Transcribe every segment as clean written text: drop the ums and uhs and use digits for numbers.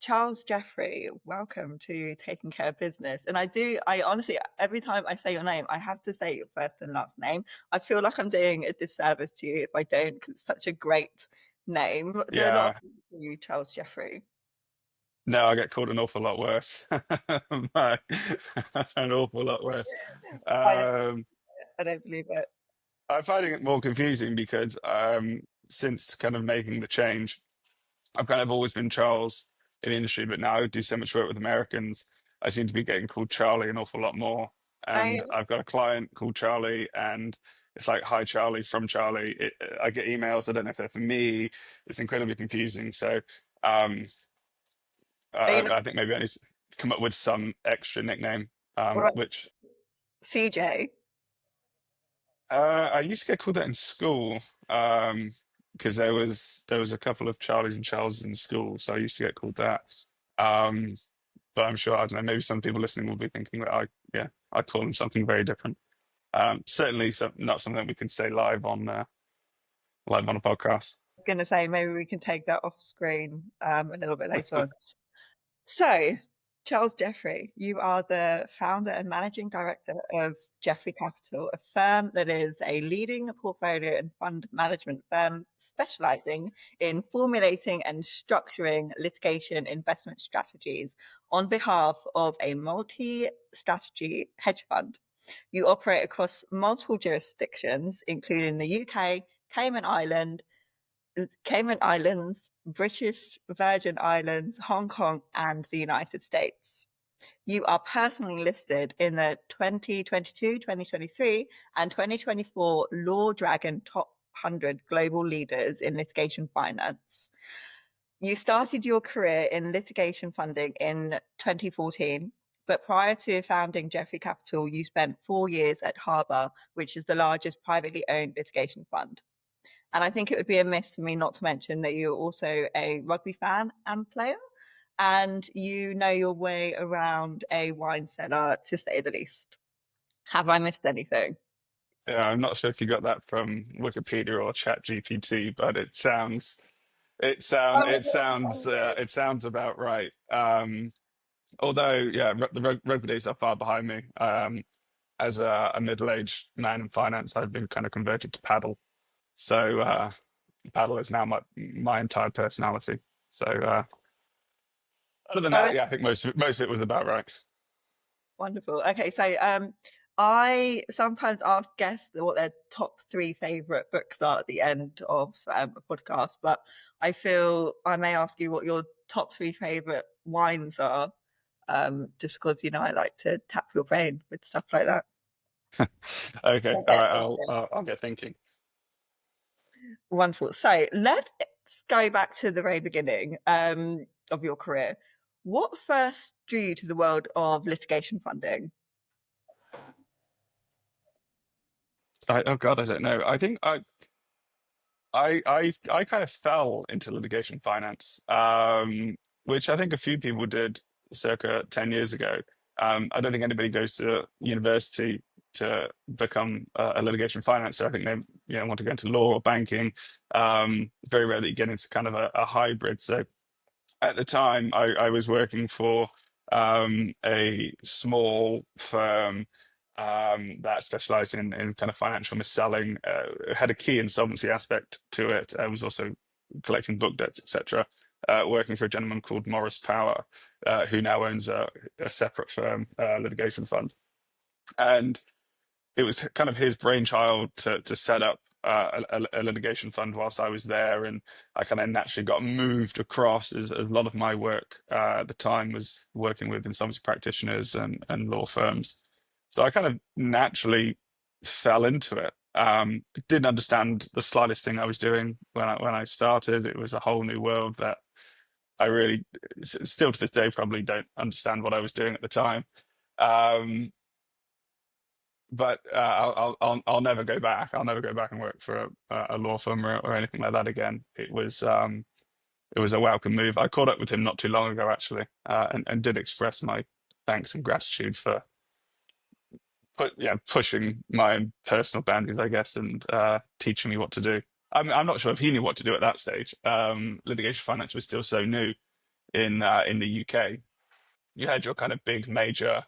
Charles Jeffery, welcome to Taking Care of Business. And I honestly, every time I say your name, I have to say your first and last name. I feel like I'm doing a disservice to you if I don't, because it's such a great name. Do a lot of Yeah, people call you Charles Jeffery? no, I get called an awful lot worse. My- an awful lot worse. I don't, Um, I don't believe it. I'm finding it more confusing because since kind of making the change, I've kind of always been Charles in the industry, but now I do so much work with Americans. I seem to be getting called Charlie an awful lot more. I And I've got a client called Charlie, and it's like, hi, Charlie, from Charlie. I get emails. I don't know if they're for me. It's incredibly confusing. So, um, you know I think maybe I need to come up with some extra nickname, what which CJ. I used to get called that in school, because there was a couple of Charlies and Charleses in school, so I used to get called that. Um, but I'm sure, I don't know, maybe some people listening will be thinking that I call them something very different. Certainly not something we can say live on a podcast. Gonna say maybe we can take that off screen a little bit later on. So, Charles Jeffrey, you are the founder and managing director of Jeffrey Capital, a firm that is a leading portfolio and fund management firm specializing in formulating and structuring litigation investment strategies on behalf of a multi-strategy hedge fund. You operate across multiple jurisdictions, including the UK, Cayman Island, Cayman Islands, British Virgin Islands, Hong Kong, and the United States. You are personally listed in the 2022, 2023, and 2024 Law Dragon Top 100 Global Leaders in Litigation Finance. You started your career in litigation funding in 2014, but prior to founding Jeffrey Capital, you spent 4 years at Harbour, which is the largest privately owned litigation fund. And I think it would be amiss for me not to mention that you're also a rugby fan and player, and you know your way around a wine cellar, to say the least. Have I missed anything? Yeah, I'm not sure if you got that from Wikipedia or ChatGPT, but it sounds about right. Although, yeah, the rugby days are far behind me. As a middle-aged man in finance, I've been kind of converted to paddle. So paddle is now my entire personality. So other than Oh, that, yeah, I think most of it was about right. wonderful. Okay, so I sometimes ask guests what their top three favorite books are at the end of a podcast, but I feel I may ask you what your top three favorite wines are, just because I like to tap your brain with stuff like that. Okay, all right, Okay. I'll get thinking. Wonderful. So let's go back to the very beginning of your career. What first drew you to the world of litigation funding? Oh God, I don't know. I think I kind of fell into litigation finance, which I think a few people did circa 10 years ago. I don't think anybody goes to university to become a litigation financer. I think they, want to go into law or banking. Very rarely get into kind of a hybrid. So at the time, I was working for a small firm that specialized in kind of financial mis-selling, had a key insolvency aspect to it. I was also collecting book debts, etc. Working for a gentleman called Morris Power, who now owns a separate firm, litigation fund. And it was kind of his brainchild to set up a litigation fund whilst I was there, and I kind of naturally got moved across as a lot of my work at the time was working with insolvency practitioners and law firms. So I kind of naturally fell into it. Didn't understand the slightest thing I was doing when I started. It was a whole new world that I really, still to this day, probably don't understand what I was doing at the time. Um, but I'll never go back. I'll never go back and work for a law firm or anything like that again. It was a welcome move. I caught up with him not too long ago actually, and did express my thanks and gratitude for pushing my own personal boundaries, I guess, and teaching me what to do. I'm not sure if he knew what to do at that stage. Litigation finance was still so new. in the UK. You had your kind of big major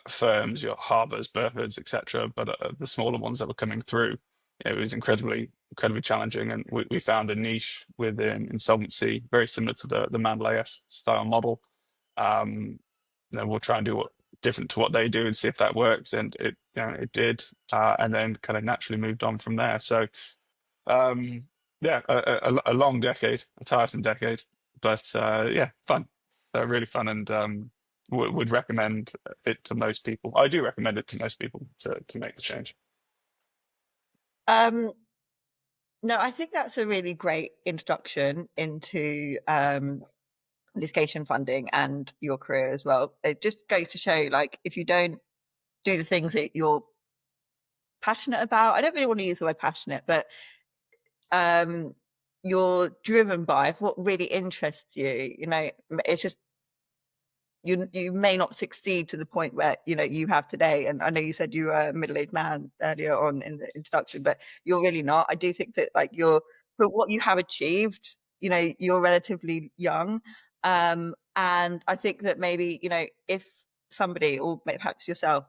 firms, your Harbours, Burfords, etc. But the smaller ones that were coming through, it was incredibly challenging. And we found a niche within insolvency, very similar to the Mandalay style model. Um, we'll try and do what different to what they do and see if that works. And it did, and then kind of naturally moved on from there. So um, yeah, a long decade, a tiresome decade, but yeah, fun, really fun, and would recommend it to most people. I do recommend it to most people to make the change. Um, no, I think that's a really great introduction into litigation funding and your career as well. It just goes to show, like, if you don't do the things that you're passionate about, I don't really want to use the word passionate, but you're driven by what really interests you, it's just you may not succeed to the point where you have today. And I know you said you were a middle-aged man earlier on in the introduction, but you're really not. I do think that, like, for what you have achieved, you're relatively young, and I think that maybe if somebody, or perhaps yourself,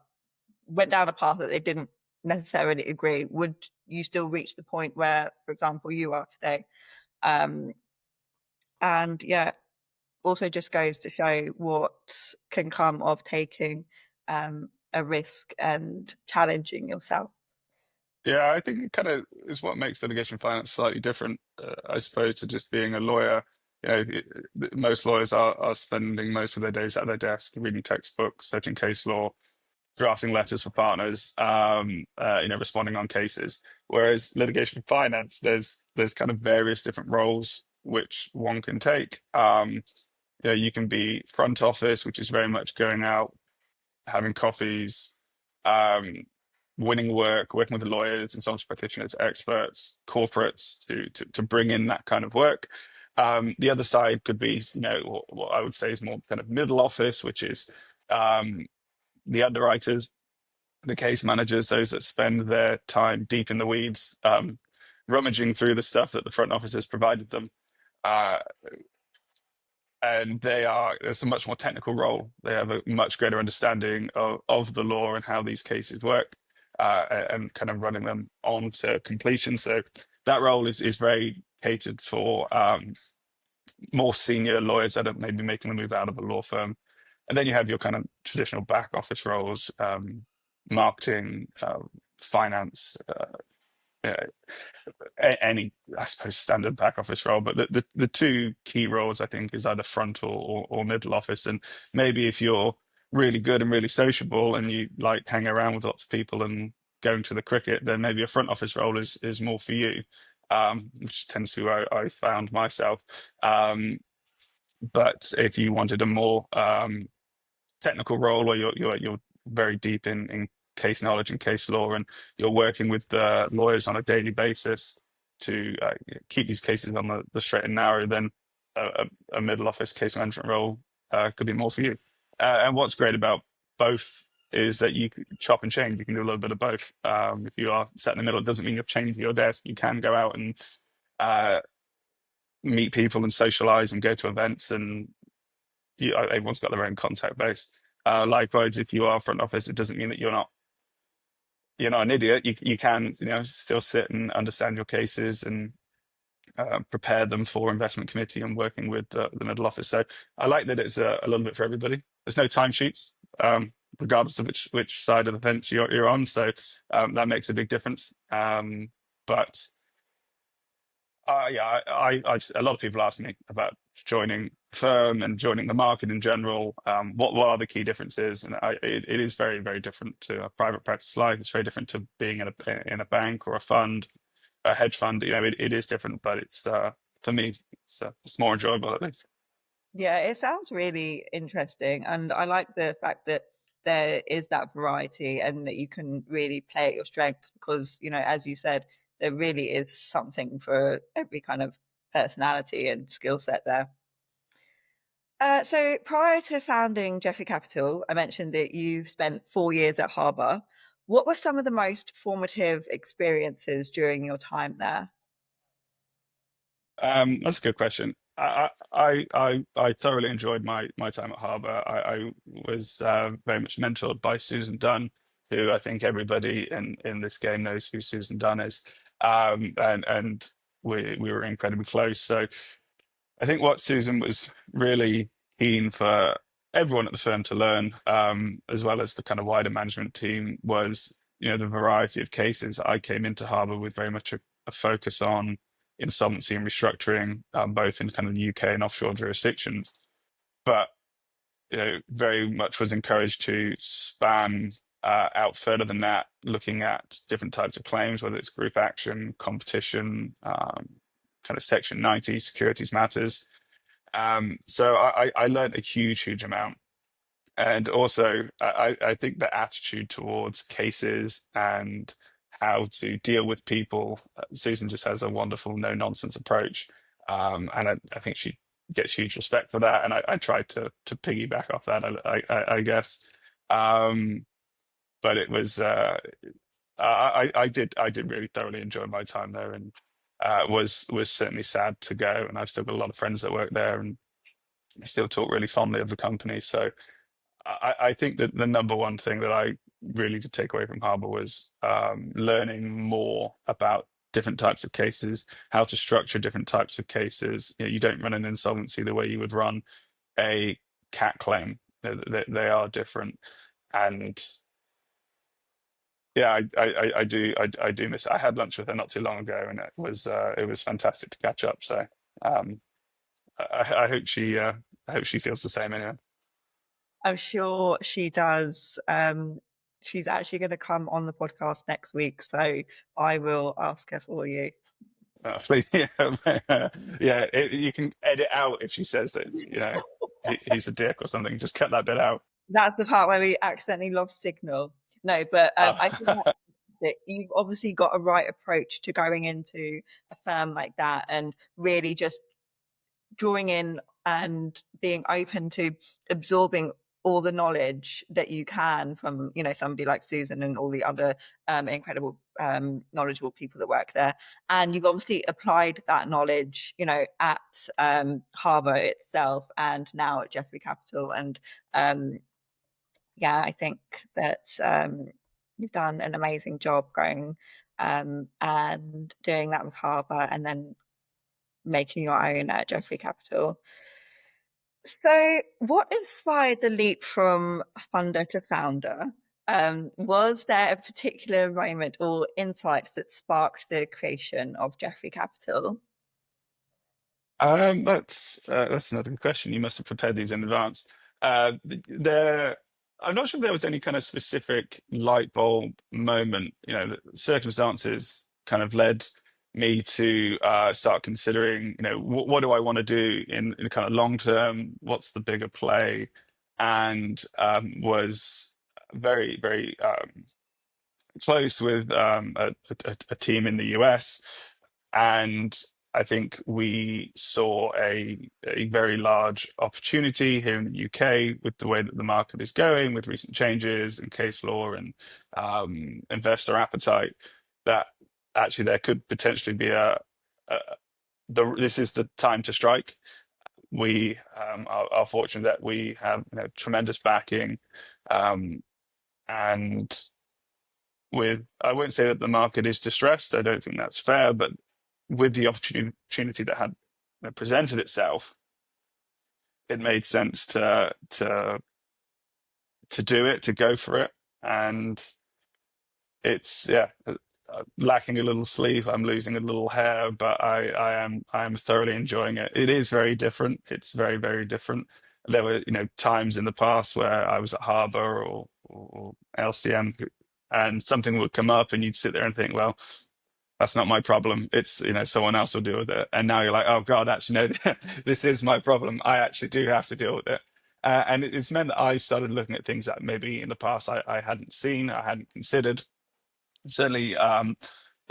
went down a path that they didn't necessarily agree, would you still reach the point where, for example, you are today? um and yeah, also just goes to show what can come of taking a risk and challenging yourself. Yeah, I think it kind of is what makes litigation finance slightly different, I suppose, to just being a lawyer. Most lawyers are spending most of their days at their desk reading textbooks, searching case law, drafting letters for partners, responding on cases. Whereas litigation finance, there's kind of various different roles which one can take. You can be front office, which is very much going out, having coffees, um, winning work, working with the lawyers, insolvency practitioners, experts, corporates to bring in that kind of work. The other side could be, what I would say is more kind of middle office, which is the underwriters, the case managers, those that spend their time deep in the weeds, rummaging through the stuff that the front office has provided them. Uh, and it's a much more technical role. They have a much greater understanding of the law and how these cases work, and kind of running them on to completion. So that role is very catered for more senior lawyers that are maybe making the move out of a law firm. And then you have your kind of traditional back office roles, marketing, finance, any, I suppose, standard back office role. But the two key roles, I think, is either front or middle office. And maybe if you're really good and really sociable and you like hang around with lots of people and going to the cricket, then maybe a front office role is more for you, which tends to be where I found myself. But if you wanted a more technical role, or you're very deep in case knowledge and case law, and you're working with the lawyers on a daily basis to keep these cases on the straight and narrow, then a middle office case management role could be more for you. And what's great about both is that you can chop and change. You can do a little bit of both. If you are sat in the middle, it doesn't mean you're chained to your desk. You can go out and meet people and socialize and go to events, and everyone's got their own contact base. Likewise, if you are front office, it doesn't mean that you're not an idiot. You can still sit and understand your cases and prepare them for investment committee and working with the middle office. So I like that it's a little bit for everybody. There's no timesheets, regardless of which side of the fence you're on. So that makes a big difference. But yeah, a lot of people ask me about joining firm and joining the market in general. What are the key differences? And it is very, very different to a private practice life. It's very different to being in a bank or a fund, a hedge fund. It is different, but it's for me, it's more enjoyable at least. Yeah, it sounds really interesting, and I like the fact that there is that variety and that you can really play at your strengths, because as you said, there really is something for every kind of personality and skill set there. So prior to founding Jeffrey Capital, I mentioned that you've spent 4 years at Harbour. What were some of the most formative experiences during your time there? That's a good question. I thoroughly enjoyed my time at Harbour. I was very much mentored by Susan Dunn, who I think everybody in this game knows who Susan Dunn is. And we were incredibly close. So I think what Susan was really keen for everyone at the firm to learn, as well as the kind of wider management team, was, the variety of cases. I came into Harbour with very much a focus on insolvency and restructuring, both in kind of the UK and offshore jurisdictions. But very much was encouraged to span out further than that, looking at different types of claims, whether it's group action, competition, kind of Section 90 securities matters. So I learned a huge amount. And also, I think the attitude towards cases and how to deal with people, Susan just has a wonderful no-nonsense approach. And I think she gets huge respect for that. And I tried to piggyback off that, I guess. But it was, I did really thoroughly enjoy my time there, and was certainly sad to go. And I've still got a lot of friends that work there, and I still talk really fondly of the company. So I think that the number one thing that I really did take away from Harbour was learning more about different types of cases, how to structure different types of cases. You don't run an insolvency the way you would run a cat claim. They are different, and yeah, I do miss it. I had lunch with her not too long ago, and it was fantastic to catch up. So I hope she feels the same anyway. I'm sure she does. She's actually going to come on the podcast next week, so I will ask her for you. Please, yeah, yeah. You can edit out if she says that he's a dick or something. Just cut that bit out. That's the part where we accidentally lost signal. No, but I think Uh, that you've obviously got a right approach to going into a firm like that, and really just drawing in and being open to absorbing all the knowledge that you can from somebody like Susan and all the other incredible knowledgeable people that work there. And you've obviously applied that knowledge at Harbour itself and now at Jeffery Capital. And yeah, I think that you've done an amazing job going and doing that with Harbour and then making your own at Jeffery Capital. So, what inspired the leap from funder to founder? Was there a particular moment or insight that sparked the creation of Jeffrey Capital? that's another good question. You must have prepared these in advance. There, I'm not sure if there was any kind of specific light bulb moment. The circumstances kind of led me to start considering, what do I want to do in kind of long term? What's the bigger play? And was very close with a team in the US, and I think we saw a very large opportunity here in the UK with the way that the market is going, with recent changes in case law and investor appetite, that actually there could potentially be this is the time to strike. We are fortunate that we have tremendous backing, and I won't say that the market is distressed. I don't think that's fair, but with the opportunity that had presented itself, it made sense to do it, to go for it. And it's, yeah, lacking a little sleep. I'm losing a little hair, but I am thoroughly enjoying it. It is very different. It's very different. There were times in the past where I was at Harbour or LCM, and something would come up, and you'd sit there and think, well, that's not my problem. It's, someone else will deal with it. And now you're like, oh God, actually, no, this is my problem. I actually do have to deal with it. And it's meant that I started looking at things that maybe in the past I hadn't seen, I hadn't considered. Certainly, you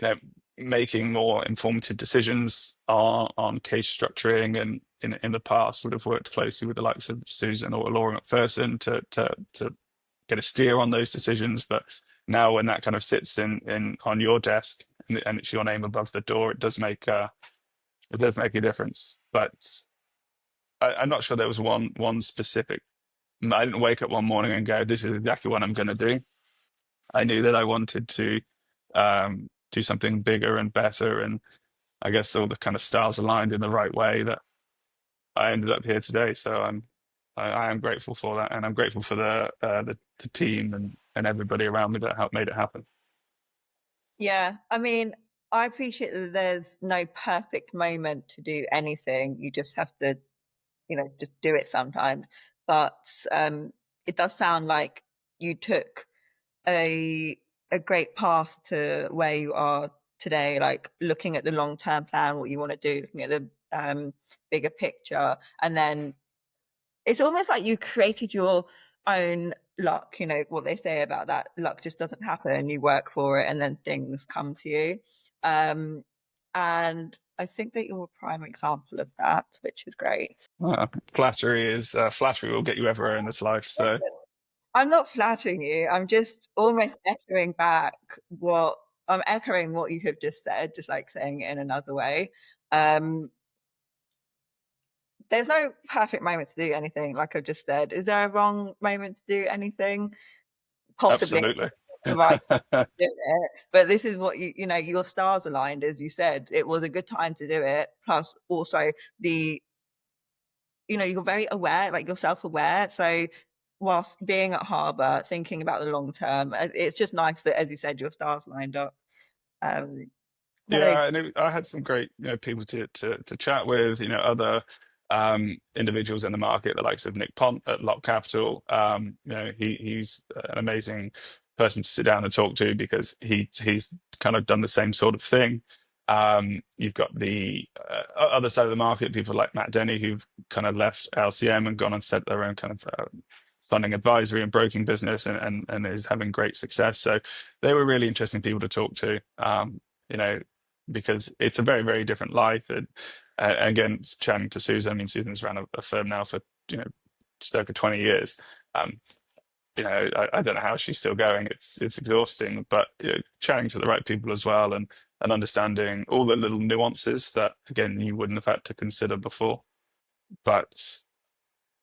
know, making more informative decisions on case structuring, and in the past would have worked closely with the likes of Susan or Laura McPherson to get a steer on those decisions. But now when that kind of sits in on your desk, and it's your name above the door, it does make a difference. But I'm not sure there was one specific. I didn't wake up one morning and go, "This is exactly what I'm going to do." I knew that I wanted to do something bigger and better, and I guess all the kind of stars aligned in the right way that I ended up here today. So I am grateful for that, and I'm grateful for the team and everybody around me that helped made it happen. Yeah, I mean, I appreciate that there's no perfect moment to do anything. You just have to, just do it sometimes. But it does sound like you took a a great path to where you are today, like looking at the long-term plan, what you want to do, looking at the bigger picture, and then it's almost like you created your own luck. You know what they say about that, luck just doesn't happen, you work for it and then things come to you. um and I think that you're a prime example of that, which is great. Flattery will get you everywhere in this life. So Listen, I'm not flattering you, I'm just almost echoing back what I'm echoing what you have just said, just like saying it in another way. um there's no perfect moment to do anything, like I've just said. Is there a wrong moment to do anything? Possibly absolutely. the right time to do it, but this is what your stars aligned, as you said. It was a good time to do it. Plus, also the you're very aware, like you're self-aware. So, whilst being at Harbour, thinking about the long term, it's just nice that, as you said, your stars lined up. Um, but Yeah, and I had some great, people to chat with, other individuals in the market, the likes of Nick Pont at Lock Capital. He's an amazing person to sit down and talk to because he's kind of done the same sort of thing. You've got the other side of the market, people like Matt Denny, who've kind of left LCM and gone and set their own kind of funding advisory and broking business, and is having great success. So they were really interesting people to talk to. You know, because it's a very, very different life. And again, chatting to Susan, I mean, Susan's run a firm now for, circa 20 years. Um, I don't know how she's still going. It's exhausting, but chatting to the right people as well, and understanding all the little nuances that again you wouldn't have had to consider before. But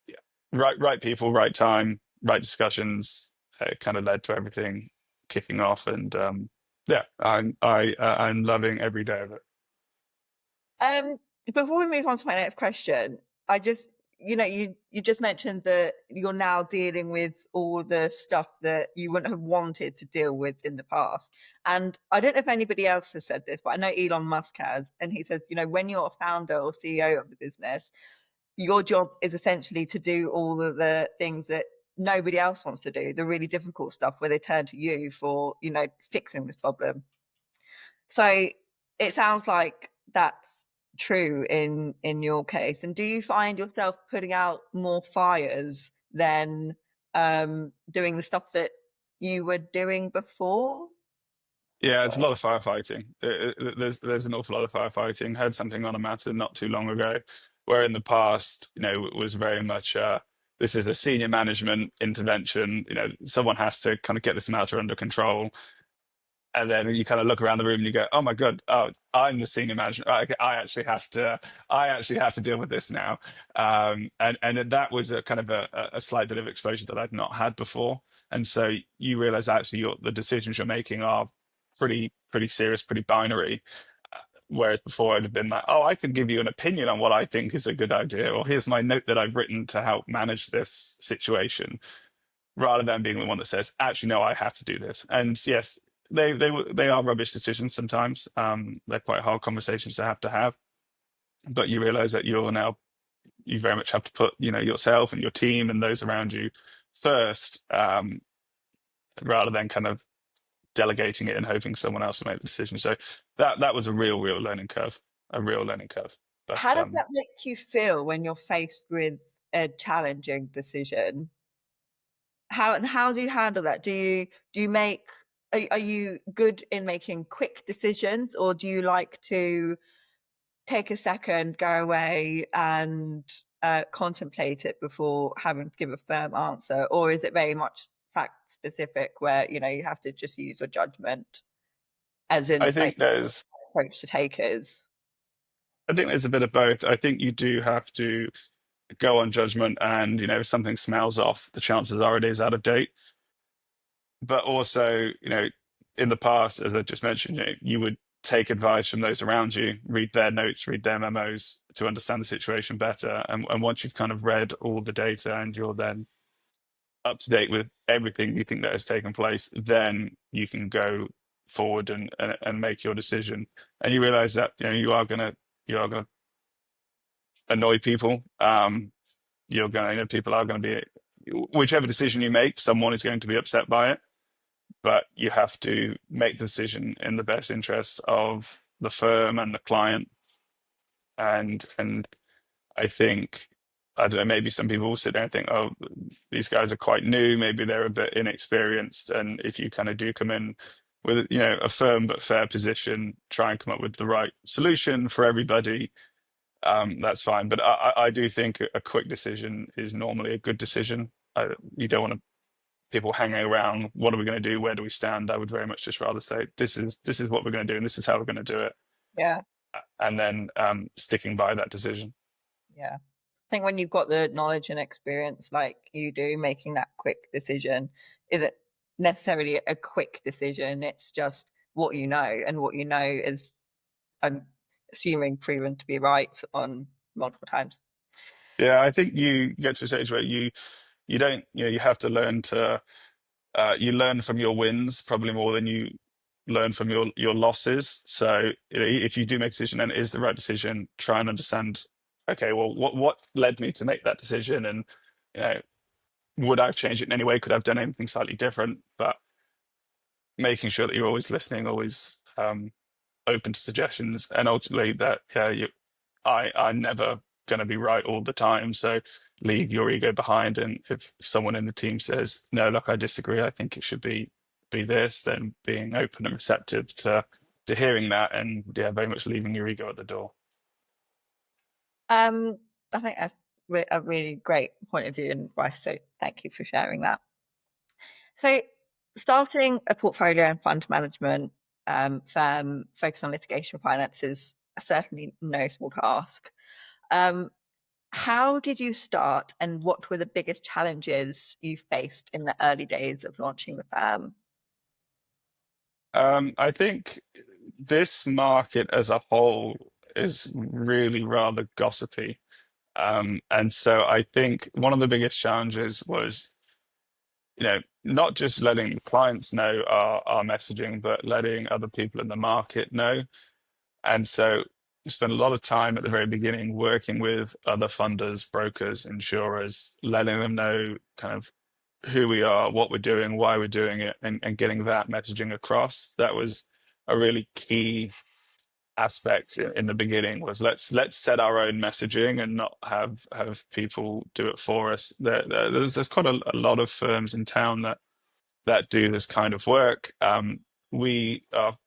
yeah, right people, right time, right discussions, kind of led to everything kicking off. And yeah, I'm loving every day of it. Um, Before we move on to my next question, I just, you just mentioned that you're now dealing with all the stuff that you wouldn't have wanted to deal with in the past. And I don't know if anybody else has said this, but I know Elon Musk has, and he says, when you're a founder or CEO of the business, your job is essentially to do all of the things that nobody else wants to do, the really difficult stuff where they turn to you for, fixing this problem. So it sounds like that's true in your case. And do you find yourself putting out more fires than doing the stuff that you were doing before? Yeah, it's a lot of firefighting. There's an awful lot of firefighting. Had something on a matter not too long ago, where in the past, it was very much this is a senior management intervention. Someone has to kind of get this matter under control, and then you kind of look around the room and you go, "Oh my God, oh, I'm the senior manager. Okay, I actually have to deal with this now." And then that was a kind of a slight bit of exposure that I'd not had before. And so you realize actually the decisions you're making are pretty serious, pretty binary. Whereas before I'd have been like, "Oh, I can give you an opinion on what I think is a good idea, or here's my note that I've written to help manage this situation," rather than being the one that says, "Actually, no, I have to do this." And yes, they are rubbish decisions sometimes. They're quite hard conversations to have, but you realize that you very much have to put yourself and your team and those around you first, rather than kind of delegating it and hoping someone else will make the decision. So that was a real learning curve, a real learning curve. How But does that make you feel when you're faced with a challenging decision? How do you handle that? Do you make are you good in making quick decisions, or do you like to take a second, go away, and contemplate it before having to give a firm answer? Or is it very much fact specific where, you have to just use your judgment, as I in like think there's approach to take is? I think there's a bit of both. I think you do have to. go on judgment, and if something smells off, the chances are it is out of date. But also, in the past, as I just mentioned, you would take advice from those around you, read their notes, read their memos to understand the situation better. And once you've kind of read all the data and you're then up to date with everything you think that has taken place, then you can go forward and make your decision. And you realize that you are gonna annoy people. People are gonna be, whichever decision you make, someone is going to be upset by it. But you have to make the decision in the best interests of the firm and the client. And I think, I don't know, maybe some people will sit there and think, oh, these guys are quite new, maybe they're a bit inexperienced. And if you kind of do come in with, a firm but fair position, try and come up with the right solution for everybody, that's fine. But I do think a quick decision is normally a good decision. You don't want people hanging around. What are we going to do? Where do we stand? I would very much just rather say, this is what we're going to do, and this is how we're going to do it, Yeah. and then sticking by that decision. Yeah. I think when you've got the knowledge and experience like you do, making that quick decision isn't necessarily a quick decision. It's just what you know, and what you know is, I'm assuming, proven to be right on multiple times. Yeah, I think you get to a stage where you don't, you have to learn to you learn from your wins probably more than you learn from your losses. So if you do make a decision and it is the right decision, try and understand, okay, well, what led me to make that decision, and you know, would I have changed it in any way? Could I have done anything slightly different? But making sure that you're always listening, always open to suggestions, and ultimately that I'm never going to be right all the time. So leave your ego behind, and if someone in the team says, "No, look, I disagree. I think it should be this," then being open and receptive to hearing that, and yeah, very much leaving your ego at the door. Um, I think that's a really great point of view and advice. So thank you for sharing that. So, starting a portfolio and fund management firm focused on litigation finance is certainly no small task. Um, how did you start, and what were the biggest challenges you faced in the early days of launching the firm? I think this market as a whole is really rather gossipy. And so I think one of the biggest challenges was, not just letting clients know our messaging, but letting other people in the market know. And so we spent a lot of time at the very beginning working with other funders, brokers, insurers, letting them know kind of who we are, what we're doing, why we're doing it, and getting that messaging across. That was a really key aspect in the beginning, was let's set our own messaging and not have people do it for us. There's quite a lot of firms in town that do this kind of work. We are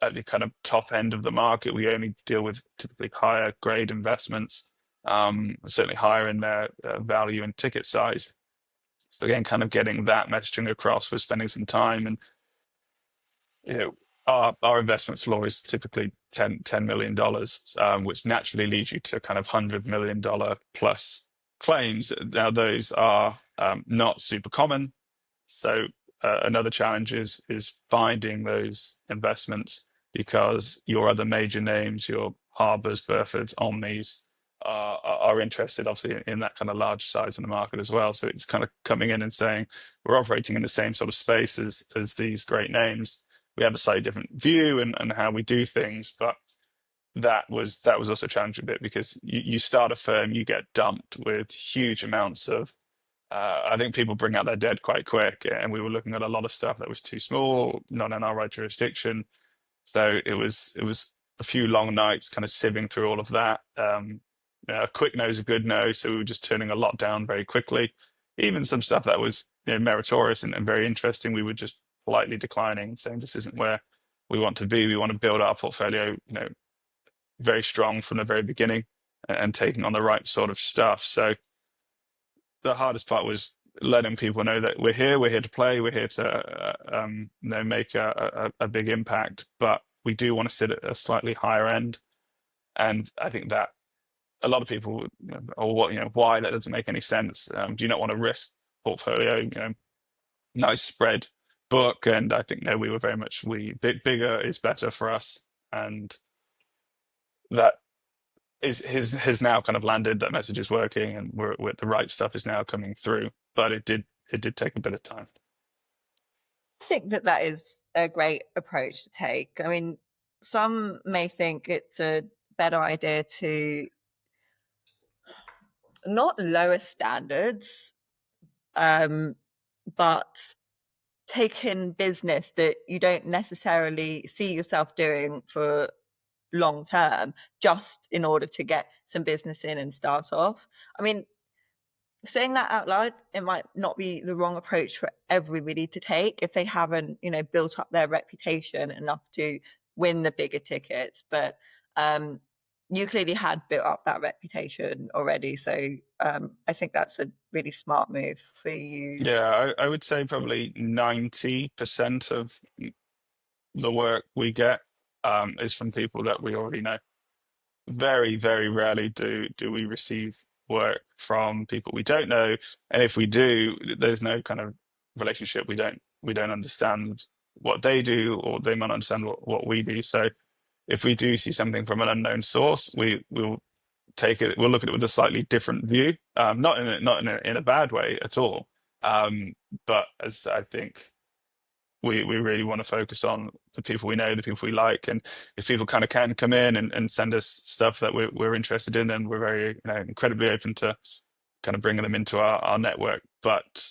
at the kind of top end of the market. We only deal with typically higher grade investments, certainly higher in their value and ticket size. So again, kind of getting that messaging across was spending some time. And you know, our investment floor is typically $10 million, which naturally leads you to kind of $100 million plus claims. Now those are not super common. So another challenge is finding those investments, because your other major names, your Harbors, Burfords, Omnis, are interested, obviously, in that kind of large size in the market as well. So it's kind of coming in and saying, we're operating in the same sort of space as these great names. We have a slightly different view and how we do things, but that was also a challenge a bit, because you start a firm, you get dumped with huge amounts of I think people bring out their dead quite quick, and we were looking at a lot of stuff that was too small, not in our right jurisdiction. So it was a few long nights kind of sieving through all of that. A quick no is a good no, so we were just turning a lot down very quickly. Even some stuff that was meritorious and very interesting, we were just politely declining, saying this isn't where we want to be. We want to build our portfolio, very strong from the very beginning, and taking on the right sort of stuff. So the hardest part was letting people know that we're here to play, we're here to make a big impact, but we do want to sit at a slightly higher end. And I think that a lot of people, or what, why that doesn't make any sense. Do you not want to risk portfolio, nice spread book? And I think no, we were very much bigger is better for us, and that is has now kind of landed. That message is working, and the right stuff is now coming through. But it did take a bit of time. I think that that is a great approach to take. I mean, some may think it's a better idea to not lower standards, um, but take in business that you don't necessarily see yourself doing for long term, just in order to get some business in and start off. I mean, saying that out loud, it might not be the wrong approach for everybody to take if they haven't, built up their reputation enough to win the bigger tickets. But you clearly had built up that reputation already, so I think that's a really smart move for you. Yeah, I would say probably 90% of the work we get is from people that we already know. Very, very rarely do we receive work from people we don't know, and if we do, there's no kind of relationship. We don't understand what they do, or they might understand what we do. So if we do see something from an unknown source, we'll take it. We'll look at it with a slightly different view, not in a bad way at all. But as I think we really want to focus on the people we know, the people we like, and if people kind of can come in and send us stuff that we're interested in, then we're very incredibly open to kind of bringing them into our network. But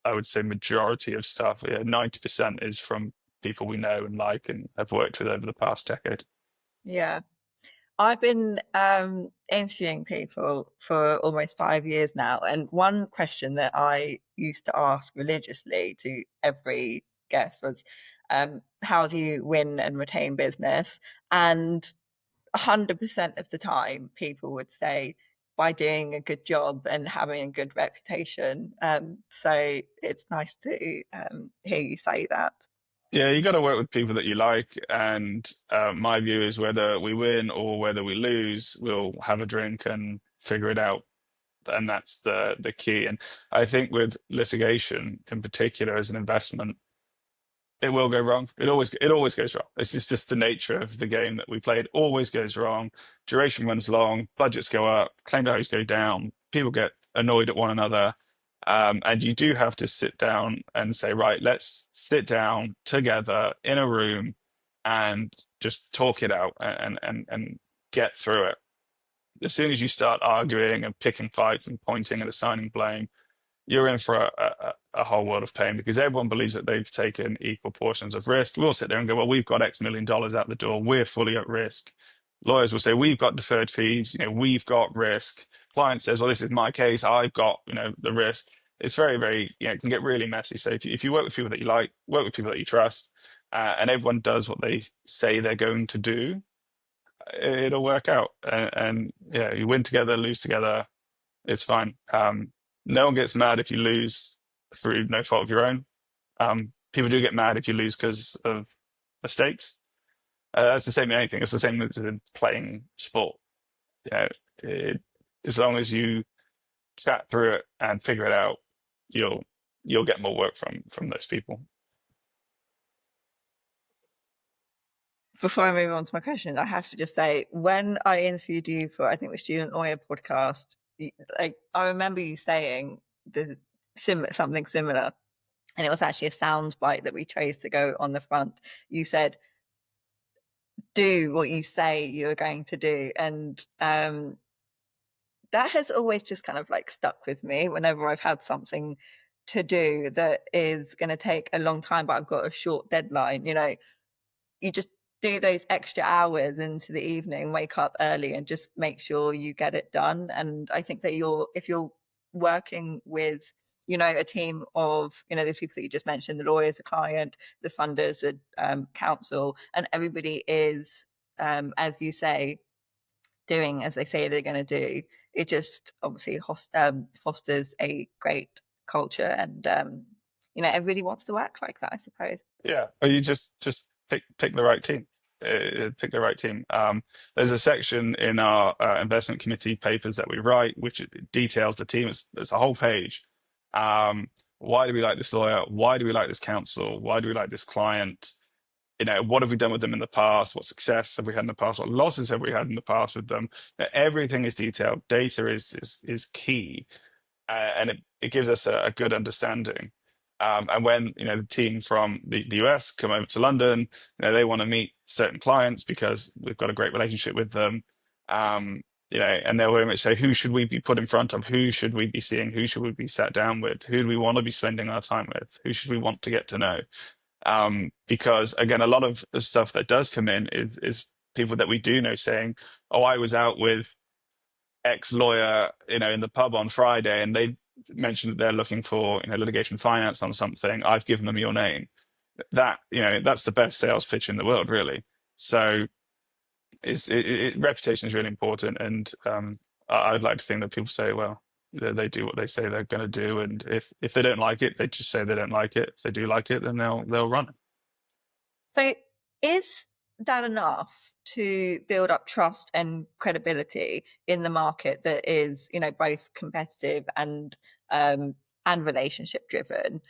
I would say majority of stuff, 90% is from people we know and like and have worked with over the past decade. Yeah. I've been interviewing people for almost 5 years now, and one question that I used to ask religiously to every guest was, how do you win and retain business? And 100% of the time, people would say by doing a good job and having a good reputation. So it's nice to hear you say that. Yeah, you got to work with people that you like, and my view is whether we win or whether we lose, we'll have a drink and figure it out, and that's the key. And I think with litigation in particular as an investment, it will go wrong. It always goes wrong. It's just the nature of the game that we play. It always goes wrong. Duration runs long, budgets go up, claim values go down, people get annoyed at one another. And you do have to sit down and say, right, let's sit down together in a room and just talk it out and get through it. As soon as you start arguing and picking fights and pointing and assigning blame, you're in for a whole world of pain, because everyone believes that they've taken equal portions of risk. We'll sit there and go, well, we've got X million dollars out the door. We're fully at risk. Lawyers will say, we've got deferred fees. We've got risk. Client says, well, this is my case. I've got, the risk. It's very, very, it can get really messy. So if you work with people that you like, work with people that you trust, and everyone does what they say they're going to do, it'll work out. And yeah, you win together, lose together. It's fine. No one gets mad if you lose through no fault of your own. People do get mad if you lose because of mistakes. That's the same in anything. It's the same as in playing sport. Yeah, as long as you chat through it and figure it out, you'll get more work from those people. Before I move on to my question, I have to just say, when I interviewed you for, I think, the Student Lawyer podcast, I remember you saying something similar, and it was actually a sound bite that we chose to go on the front. You said, "Do what you say you're going to do," and that has always just kind of like stuck with me whenever I've had something to do that is going to take a long time, but I've got a short deadline. You just do those extra hours into the evening, wake up early and just make sure you get it done. And I think that if you're working with, a team of, those people that you just mentioned, the lawyers, the client, the funders, the counsel, and everybody is, as you say, doing as they say they're going to do, it just obviously fosters a great culture, and everybody wants to work like that, I suppose. Yeah, or you just pick the right team. pick the right team. There's a section in our investment committee papers that we write, which details the team. It's a whole page. Why do we like this lawyer? Why do we like this counsel? Why do we like this client? What have we done with them in the past? What success have we had in the past? What losses have we had in the past with them? Everything is detailed. Data is key, and it gives us a good understanding. And when the team from the US come over to London, they want to meet certain clients because we've got a great relationship with them. And they'll very much say, who should we be put in front of? Who should we be seeing? Who should we be sat down with? Who do we want to be spending our time with? Who should we want to get to know? Because again, a lot of the stuff that does come in is people that we do know saying, "Oh, I was out with X lawyer, in the pub on Friday, and they mentioned that they're looking for, litigation finance on something. I've given them your name." That's the best sales pitch in the world, really. So reputation is really important, and I'd like to think that people say, well, they do what they say they're going to do, and if they don't like it, they just say they don't like it. If they do like it, then they'll run it. So is that enough to build up trust and credibility in the market that is, both competitive and relationship driven?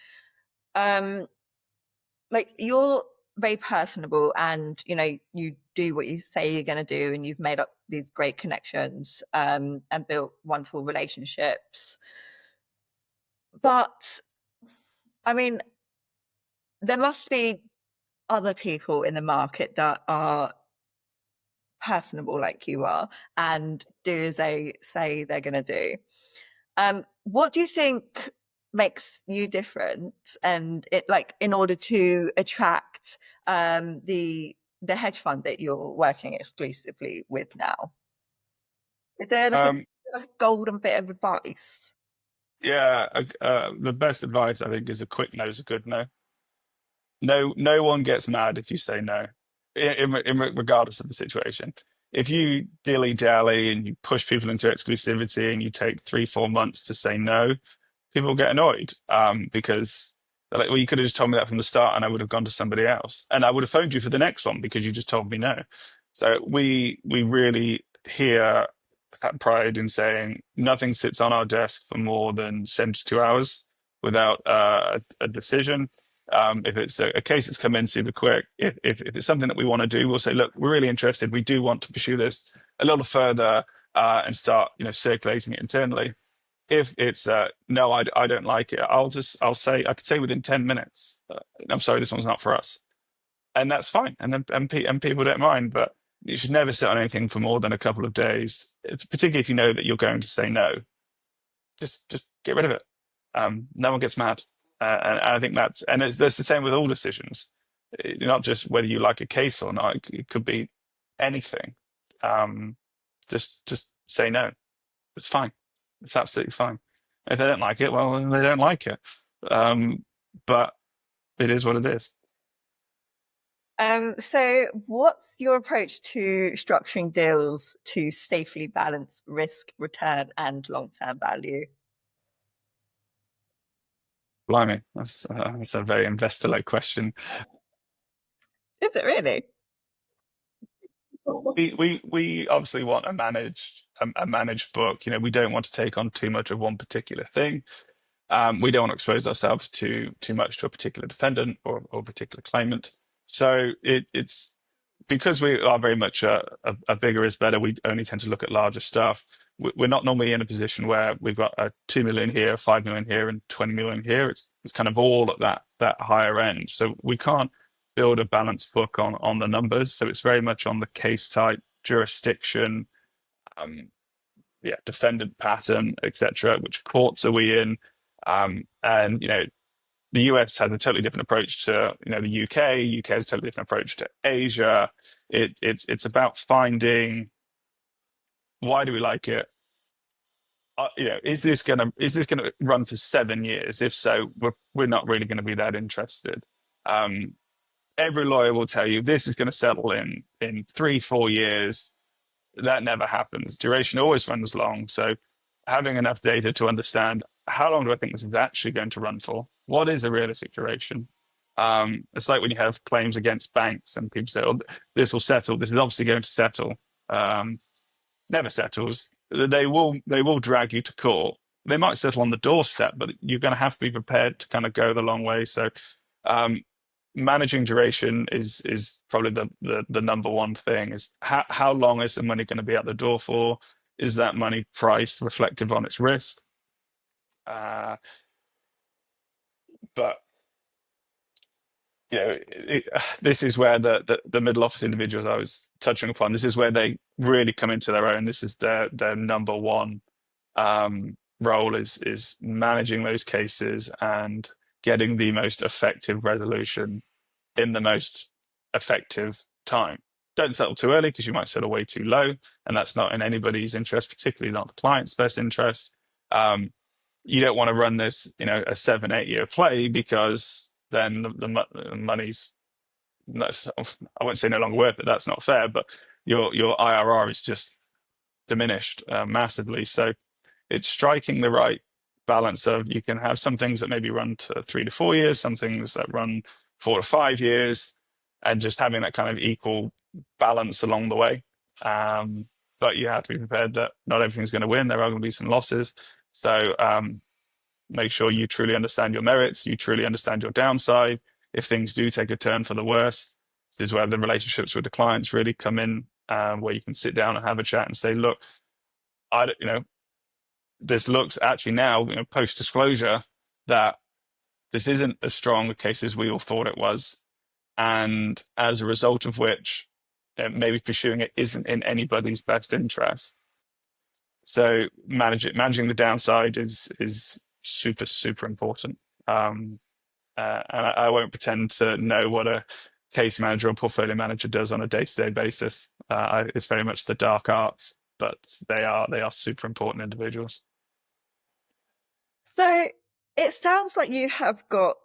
Like, you're very personable, and you do what you say you're going to do, and you've made up these great connections and built wonderful relationships. But I mean, there must be other people in the market that are personable like you are and do as they say they're going to do. What do you think makes you different, and in order to attract the hedge fund that you're working exclusively with now? Is there a golden bit of advice? Yeah, the best advice I think is a quick no is a good no. No one gets mad if you say no, regardless of the situation. If you dilly dally and you push people into exclusivity and you take 3-4 months to say no, people get annoyed because they're like, well, you could have just told me that from the start, and I would have gone to somebody else, and I would have phoned you for the next one because you just told me no. So we really hear pride in saying nothing sits on our desk for more than 72 hours without a decision. If it's a case that's come in super quick, if it's something that we want to do, we'll say, look, we're really interested. We do want to pursue this a little further and start, circulating it internally. If it's no, I don't like it, I could say within 10 minutes, I'm sorry, this one's not for us, and that's fine. And people don't mind, but you should never sit on anything for more than a couple of days, particularly if you know that you're going to say no. Just get rid of it. No one gets mad. And I think that's the same with all decisions, not just whether you like a case or not. It could be anything. Just say no. It's fine. It's absolutely fine. If they don't like it, well, then they don't like it. But it is what it is. So what's your approach to structuring deals to safely balance risk, return, and long-term value? Blimey, that's a very investor-like question. Is it really? We obviously want a managed book. We don't want to take on too much of one particular thing. We don't want to expose ourselves too much to a particular defendant or a particular claimant. So it's because we are very much a bigger is better. We only tend to look at larger stuff. We're not normally in a position where we've got a 2 million here, 5 million here, and 20 million here. It's kind of all at that higher end. So we can't build a balanced book on the numbers. So it's very much on the case type, jurisdiction, defendant pattern, etc. Which courts are we in? And the US has a totally different approach to the UK. UK has a totally different approach to Asia. It's about finding, why do we like it? Is this gonna run for 7 years? If so, we're not really going to be that interested. Every lawyer will tell you this is going to settle in 3-4 years. That never happens. Duration always runs long. So having enough data to understand how long do I think this is actually going to run for? What is a realistic duration? It's like when you have claims against banks and people say, "Oh, this will settle. This is obviously going to settle." Um, Never settles. They will drag you to court. They might settle on the doorstep, but you're going to have to be prepared to kind of go the long way. So, um, managing duration is probably the number one thing. Is how long is the money going to be at the door for? Is that money priced reflective on its risk? Uh, but this is where the middle office individuals I was touching upon, this is where they really come into their own. This is their number one role is managing those cases and getting the most effective resolution in the most effective time. Don't settle too early because you might settle way too low, and that's not in anybody's interest, particularly not the client's best interest. Um, you don't want to run this, a 7, 8 year play because then the money's I won't say no longer worth it. That's not fair, but your IRR is just diminished massively. So it's striking the right balance of you can have some things that maybe run to 3 to 4 years, some things that run 4 to 5 years, and just having that kind of equal balance along the way. But you have to be prepared that not everything's going to win. There are going to be some losses. So make sure you truly understand your merits, you truly understand your downside. If things do take a turn for the worse, this is where the relationships with the clients really come in, where you can sit down and have a chat and say, look, this looks actually now, post disclosure, that this isn't as strong a case as we all thought it was. And as a result of which, maybe pursuing it isn't in anybody's best interest. So managing the downside is super, super important. And I won't pretend to know what a case manager or portfolio manager does on a day-to-day basis. It's very much the dark arts, but they are super important individuals. So it sounds like you have got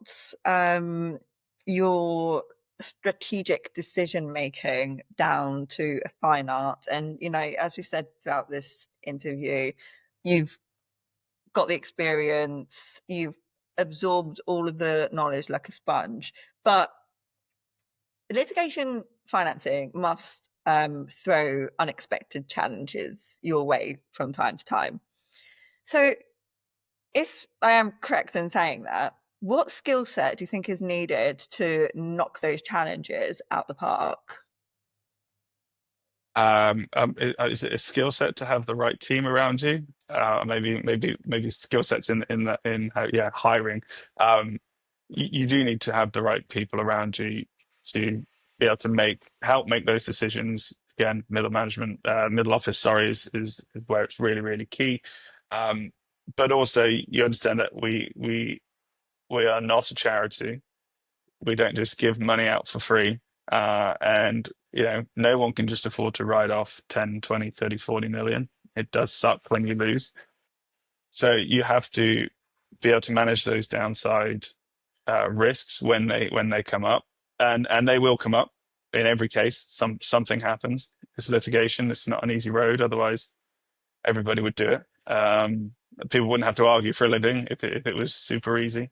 your strategic decision making down to a fine art. And, as we said throughout this interview, you've got the experience, you've absorbed all of the knowledge like a sponge. But litigation financing must throw unexpected challenges your way from time to time. So if I am correct in saying that, what skill set do you think is needed to knock those challenges out the park? Is it a skill set to have the right team around you? Maybe skill sets in hiring. You do need to have the right people around you to be able to help make those decisions. Again, middle office, sorry, is where it's really, really key. Um, but also you understand that we are not a charity. We don't just give money out for free. And no one can just afford to write off 10, 20, 30, 40 million. It does suck when you lose. So you have to be able to manage those downside risks when they come up, and they will come up in every case. Something happens. It's litigation. It's not an easy road. Otherwise, everybody would do it. People wouldn't have to argue for a living if it was super easy.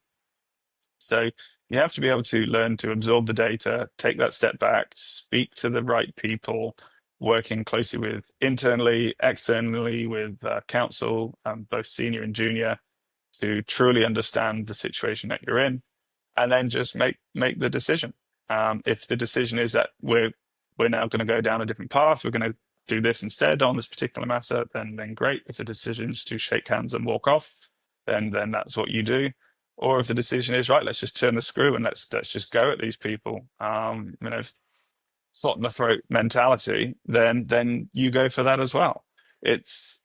So you have to be able to learn to absorb the data, take that step back, speak to the right people, working closely with internally, externally with counsel, both senior and junior, to truly understand the situation that you're in, and then just make the decision. If the decision is that we're now going to go down a different path, we're going to do this instead on this particular matter, then great. If the decision is to shake hands and walk off, then that's what you do. Or if the decision is right, let's just turn the screw and let's just go at these people. Slot in the throat mentality, then you go for that as well. It's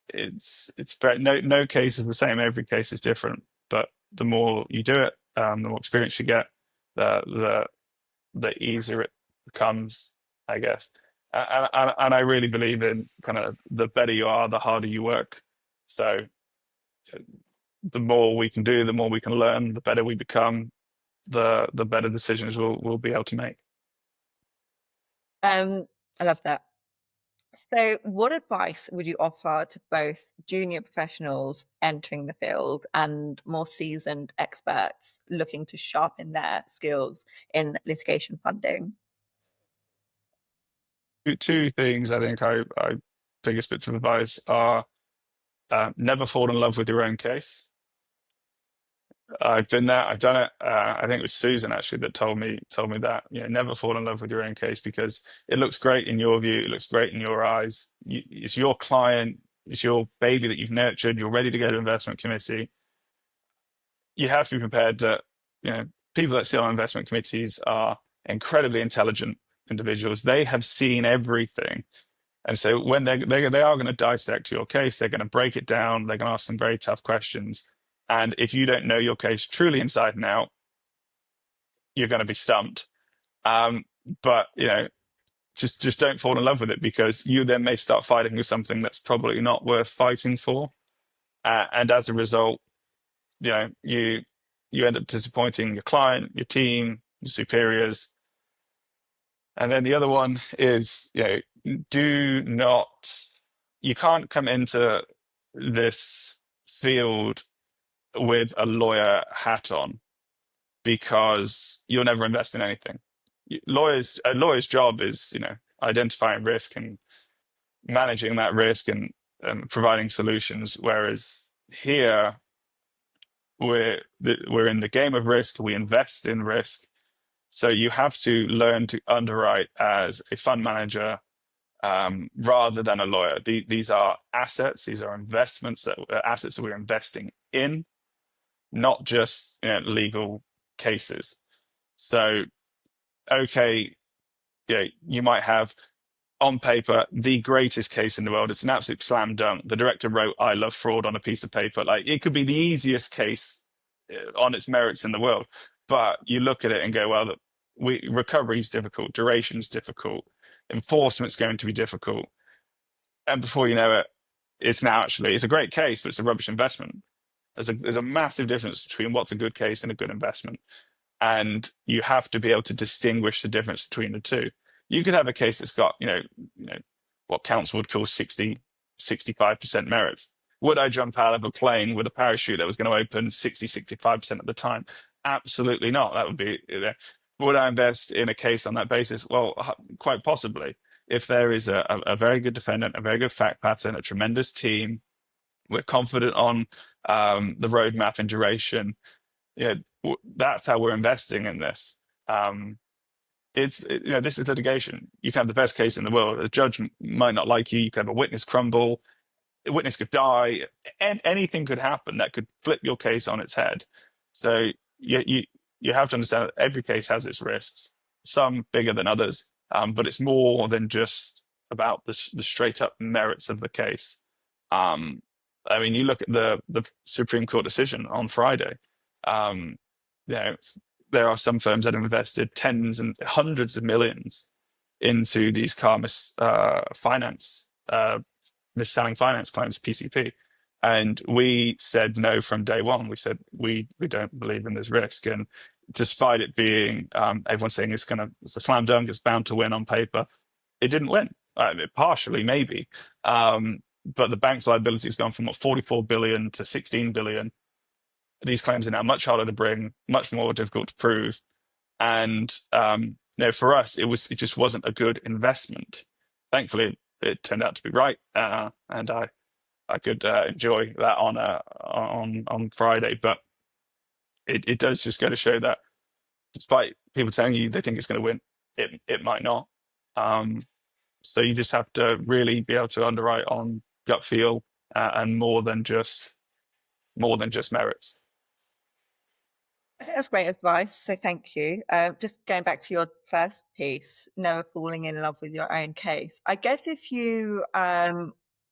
very, no case is the same. Every case is different. But the more you do it, the more experience you get, the easier it becomes, I guess. And I really believe in kind of the better you are, the harder you work. So the more we can do, the more we can learn, the better we become, the better decisions we'll be able to make. I love that. So, what advice would you offer to both junior professionals entering the field and more seasoned experts looking to sharpen their skills in litigation funding? Two things I think I biggest bits of advice are never fall in love with your own case. I've been there. I've done it. I think it was Susan actually that told me that, never fall in love with your own case because it looks great in your view. It looks great in your eyes. It's your client. It's your baby that you've nurtured. You're ready to go to investment committee. You have to be prepared that people that sit on investment committees are incredibly intelligent individuals. They have seen everything. And so when they are going to dissect your case, they're going to break it down. They're going to ask some very tough questions. And if you don't know your case truly inside and out, you're going to be stumped. But just don't fall in love with it because you then may start fighting with something that's probably not worth fighting for. And as a result, you end up disappointing your client, your team, your superiors. And then the other one is, do not, you can't come into this field with a lawyer hat on because you'll never invest in anything. A lawyer's job is, identifying risk and managing that risk and providing solutions. Whereas here, we're in the game of risk. We invest in risk. So you have to learn to underwrite as a fund manager rather than a lawyer. These are assets. These are investments assets that we're investing in, not just legal cases. So, okay, you might have on paper the greatest case in the world. It's an absolute slam dunk. The director wrote "I love fraud" on a piece of paper. Like it could be the easiest case on its merits in the world, but you look at it and go, well, recovery is difficult, duration is difficult, enforcement's going to be difficult, and before you know it, it's a great case, but it's a rubbish investment. There's a massive difference between what's a good case and a good investment. And you have to be able to distinguish the difference between the two. You could have a case that's got, what counsel would call 65% merits. Would I jump out of a plane with a parachute that was going to open 65% of the time? Absolutely not. That would be, would I invest in a case on that basis? Well, quite possibly. If there is a very good defendant, a very good fact pattern, a tremendous team, we're confident on the roadmap and duration. That's how we're investing in this. This is litigation. You can have the best case in the world. A judge might not like you. You could have a witness crumble. A witness could die, and anything could happen that could flip your case on its head. So you have to understand that every case has its risks, some bigger than others, but it's more than just about the straight up merits of the case. You look at the Supreme Court decision on Friday. There are some firms that have invested tens and hundreds of millions into these car mis-selling finance claims, PCP. And we said no from day one. We said we don't believe in this risk. And despite it being everyone saying it's a slam dunk, it's bound to win on paper, it didn't win. Partially, maybe. But the bank's liability has gone from 44 billion to 16 billion. These claims are now much harder to bring, much more difficult to prove. And for us, it just wasn't a good investment. Thankfully, it turned out to be right, and I could enjoy that on Friday. But it does just go to show that despite people telling you they think it's going to win, it might not. So you just have to really be able to underwrite on gut feel and more than just merits. I think that's great advice. So thank you. Just going back to your first piece, never falling in love with your own case. I guess if you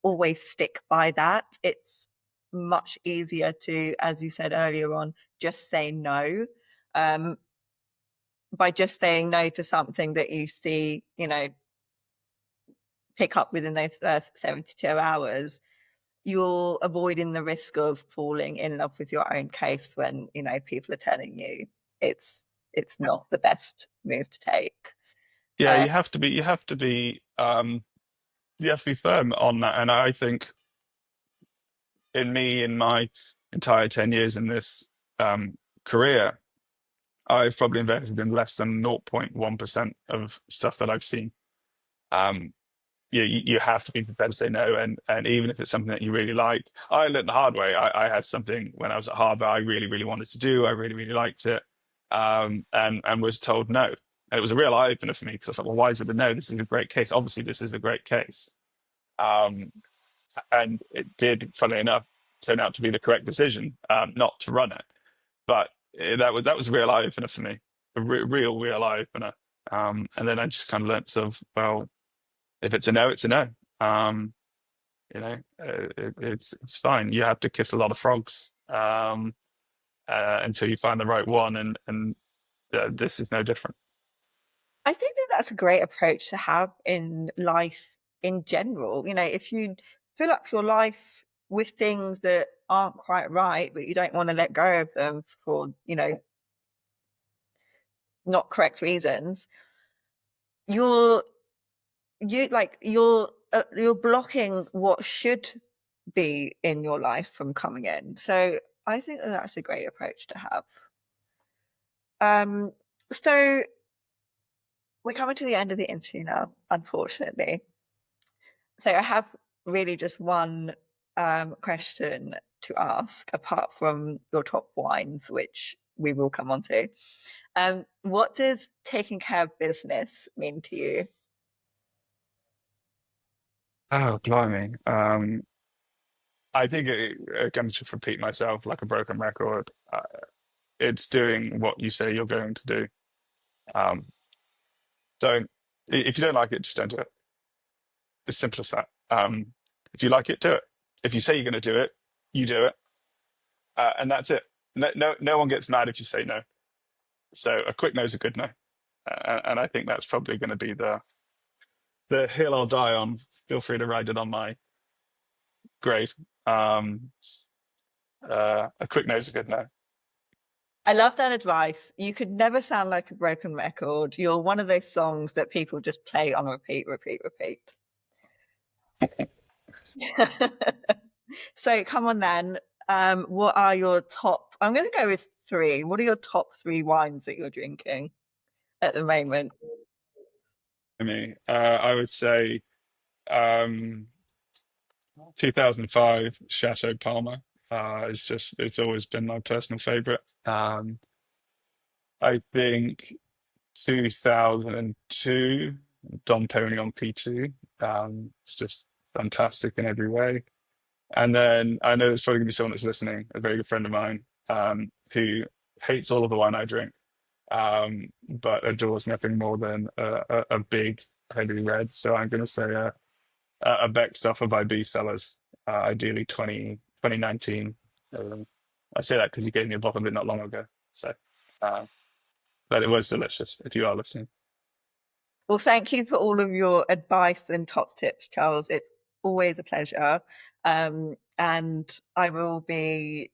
always stick by that, it's much easier to, as you said earlier on, just say no. By just saying no to something that you see, pick up within those first 72 hours, you're avoiding the risk of falling in love with your own case when people are telling you it's not the best move to take. Yeah, you have to be to be firm on that. And I think in my entire 10 years in this career, I've probably invested in less than 0.1% of stuff that I've seen. Um, you have to be prepared to say no, and even if it's something that you really like, I learned the hard way. I had something when I was at Harvard I really really wanted to do. I really really liked it, and was told no. And it was a real eye opener for me because I was like, well, why is it a no? This is a great case. Obviously, this is a great case, um, and it did, funnily enough, turn out to be the correct decision, not to run it. But that was a real eye opener for me, a real eye opener. And then I just kind of learnt sort of, well, if it's a no, it's a no. It's fine. You have to kiss a lot of frogs until you find the right one, and this is no different. I think that that's a great approach to have in life in general. If you fill up your life with things that aren't quite right, but you don't want to let go of them for, not correct reasons, you're you're blocking what should be in your life from coming in. So I think that that's a great approach to have. So we're coming to the end of the interview now, unfortunately. So I have really just one question to ask, apart from your top wines, which we will come on to. What does taking care of business mean to you? Oh, blimey. I think again, just repeat myself like a broken record. It's doing what you say you're going to do. Um, don't if you don't like it, just don't do it. As simple as that. If you like it, do it. If you say you're going to do it, you do it, and that's it. No one gets mad if you say no. So a quick no is a good no, and I think that's probably going to be the hill I'll die on. Feel free to write it on my grave. A quick no is a good no. I love that advice. You could never sound like a broken record. You're one of those songs that people just play on repeat, repeat, repeat. So come on then. What are your top? I'm going to go with three. What are your top three wines that you're drinking at the moment? I would say um, 2005 Chateau Palmer. It's always been my personal favorite. I think 2002 Dom Pérignon P2. It's just fantastic in every way. And then I know there's probably gonna be someone that's listening, a very good friend of mine, who hates all of the wine I drink, but adores nothing more than a big heavy red. So I'm going to say a Beckstoffer by B Cellars, ideally 2019. I say that because he gave me a bottle of it not long ago. So, uh, but it was delicious. If you are listening, Well, thank you for all of your advice and top tips, Charles. It's always a pleasure. And I will be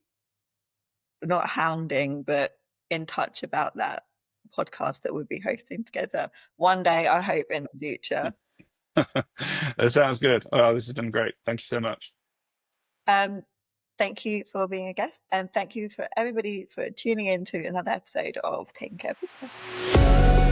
not hounding, but in touch about that podcast that we'll be hosting together one day, I hope in the future. that sounds good. Oh, this has been great. Thank you so much. Thank you for being a guest, and thank you for everybody for tuning in to another episode of Taking Care of Business.